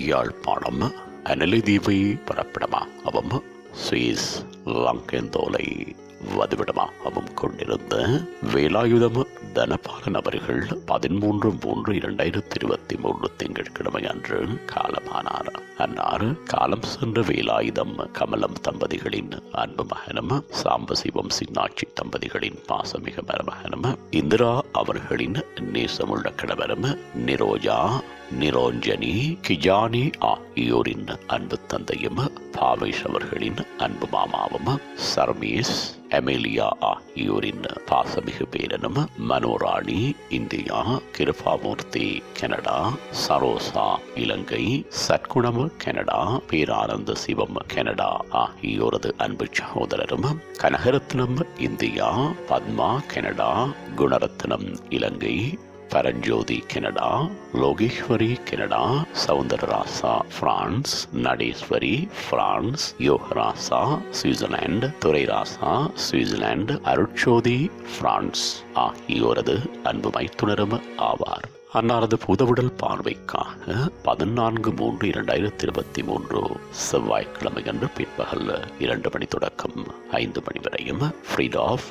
Yazhpanam அனலிதீவை பிறப்பிடமாகவும் Swiss லங்கேந்தோலை வதிவிடமாகவும் கொண்டிருந்த வேலாயுதம் தனபாலன் அவர்கள் 13/3/2023 திங்கட்கிழமை அன்று காலமானார். அன்னார் காலம் சென்ற வேலாயுதம் கமலம் தம்பதிகளின் அன்பு மகனும் சாம்பசிவம் சின்னாட்சி தம்பதிகளின் பாசமிக மருமகனும் இந்திரா அவர்களின் நேசமுள்ள கணவரும் நிரோஜா நிரோஞ்சனி கிஜானி ஆகியோரின் அன்பு தந்தையும் பாவேஷ் அவர்களின் அன்பு மாமாவும் சர்மீஸ் எமிலியா ஆகியோரின் பாசமிகு பேரனும் Manorani India Kirubamoorthy Canada Sarosa Ilankai Sathgunam Canada Peranantha Sivam Canada ஆகியோரது அன்பு சகோதரரும் Kanagaratnam India Padma Canada Gunaratnam Ilankai Paranjothi Canada Logeswari Canada Saundararasa France Nadeswari France Yogarasa Switzerland Thurairasa Switzerland Arudsothi France ஆகியோரது அன்பு மைத்துனரும் ஆவார். அன்னாரது புதவுடல் பார்வைக்காக 14/3/2023 செவ்வாய்க்கிழமை அன்று பிற்பகல் 2 மணி தொடக்கம் 5 மணி வரையும் ஃப்ரீட் ஆஃப்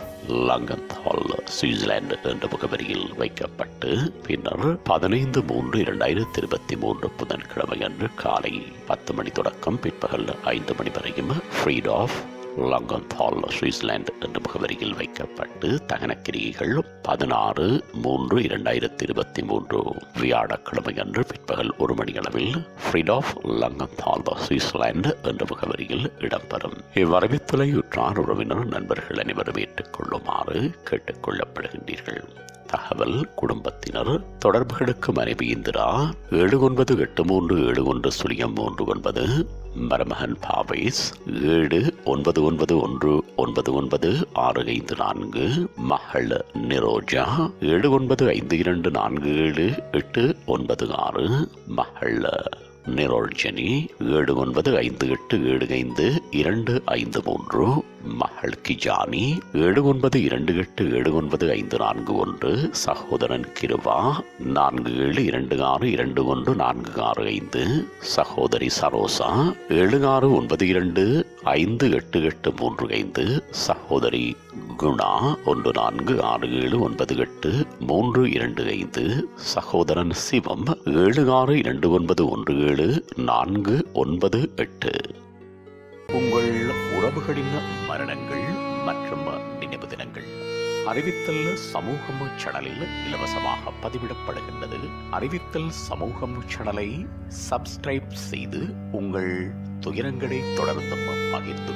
லங்கன்தால் சுவிட்சர்லாந்து என்ற முகவரியில் வைக்கப்பட்டு பின்னர் 15/3/2023 புதன்கிழமை அன்று காலை 10 மணி தொடக்கம் பிற்பகல் 5 மணி வரையும் ஃப்ரீட் ஆஃப் லங்கன்தால் சுவிட்சர்லாந்து என்ற முகவரியில் வைக்கப்பட்டு தகனக்கிரியைகள் 16/3/2023 வியாழக்கிழமை அன்று பிற்பகல் 1 மணி அளவில் ஃப்ரீட் ஆஃப் லங்கன்தால் சுவிட்சர்லாந்து என்ற முகவரியில் இடம்பெறும். இவ்வரவித்தலை உற்றார் உறவினர் நண்பர்கள் அனைவரும் ஏற்றுக்கொள்ளுமாறு கேட்டுக்கொள்ளப்படுகின்றீர்கள். தகவல் குடும்பத்தினர் தொடர்புகளுக்கு மனைவி இந்திரா 798371 மருமகன் பாவேஸ் 7991999654 மகள் நிரோஜா 79524786 மகள் நிரோஜனி 7958752253 மகள் கிஜானி 7928795541 சகோதரன் கிருவா 47262145 சகோதரி சரோசா 7692588835 சகோதரி குணா 1467983225 சகோதரன் சிவம் 7629174998. உங்கள் உறவுகளின் மரணங்கள் மற்றும் நினைவு தினங்கள் அறிவித்தல் சமூகம் சேனலில் இலவசமாக பதிவிடப்படுகின்றது. அறிவித்தல் சமூகம் சேனலை சப்ஸ்கிரைப் செய்து உங்கள் துயரங்களை தொடர்ந்தும் பகிர்ந்து